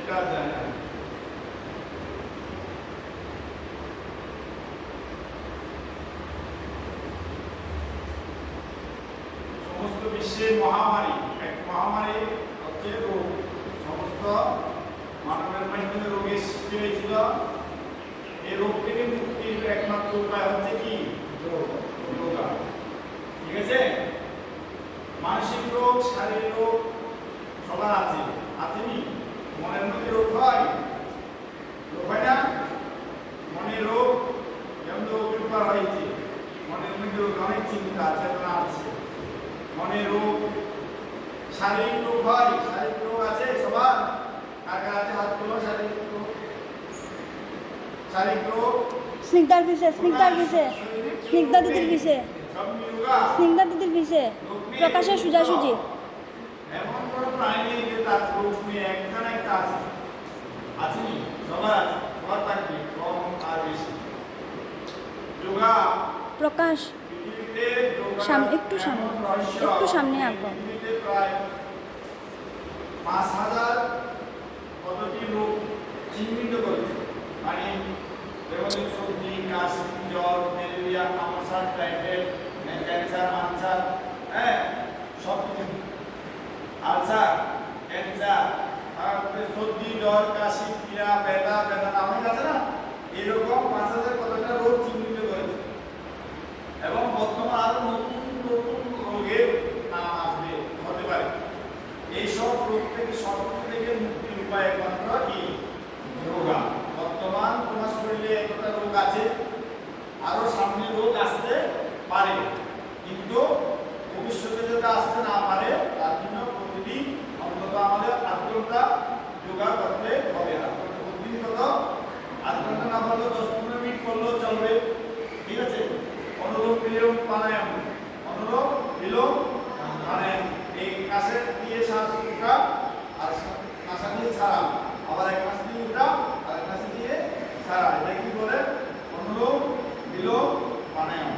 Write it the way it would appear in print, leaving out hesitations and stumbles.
এটা যায় না। সমস্ত বিশ্বের মহামারী, এক মহামারী হচ্ছে রোগ। সমস্ত মানবের মাধ্যমে রোগের সৃষ্টি হয়েছিল। এই রোগ থেকে মুক্তির একমাত্র উপায় হচ্ছে কি? যোগা। ঠিক আছে? মানসিক রোগ, শারীরিক রোগ সবার আছে, আছেনি? মনের মধ্যে রোগ হয়, রোগ হয় না? মনের রোগ যেমন অভিজ্ঞতা হয়েছে, মনের মধ্যে রোগ, অনেক চিন্তা চেতনা আছে, মনের রোগ। শারীরিক রোগ হয়, শারীরিক রোগ আছে সবার। কার কার আছে হাত তোলো? শারীরিক রোগ, শারীরিক রোগ। স্নিগ্ধার পিছে, স্নিগ্ধার পিছে, স্নিগ্ধা দিদির পিছে, স্নিগ্ধা দিদির পিছে, প্রকাশের সোজাসুজি। এমন কোনো প্রাণী নেই যে তার রোগ নিয়ে একটা না একটা আছে, আছেনি? সবার আছে, সবার থাকবে, কম আর বেশি। যোগা প্রকাশ পৃথিবীতে যোগা সামনে, একটু সামনে, একটু সামনে আঁকো। পৃথিবীতে প্রায় ৫,০০০ পদ্ধতি রোগ চিহ্নিত করেছে। মানে যেমন সর্দি, কাশি, জ্বর, ম্যালেরিয়া, আমাশা, টাইফয়েড, ক্যান্সার, আলসার, হ্যাঁ সব কিছু, আলসার, ক্যান্সার, তারপরে সর্দি, জ্বর, কাশি, পীড়া, ব্যথা, বেদনা অনেক আছে না? এরকম ৫,০০০ কতটা রোগ চিহ্নিত করেছে। এবং বর্তমান আরো নতুন নতুন রোগের নাম আসবে, হতে পারে। এইসব রোগ থেকে, সর্বত্র থেকে মুক্তির উপায় একমাত্র কি? যোগা। বর্তমান তোমার শরীরে একটা রোগ আছে, আরো সামনে রোগ আসতে পারে, কিন্তু ভবিষ্যতে যেটা আসতে না পারে তার জন্য প্রতিদিন অন্তত আমাদের ৮ ঘন্টা যোগা করতে হবে। ৮ ঘন্টা প্রতিদিন, কত? ৮ ঘন্টা না পারলেও ১০-১৫ মিনিট করলেও চলবে। ঠিক আছে? অনুলোম বিলোম প্রাণায়াম, অনুলোম বিলোম প্রাণায়াম। এই কাছে দিয়ে শ্বাস উঠা আর কাছে দিয়ে ছাড়া, আবার এক কাছে দিয়ে উঠা আর এক কাছে দিয়ে ছাড়া, এটা কি বলে? অনুলোম বিলোম প্রাণায়াম।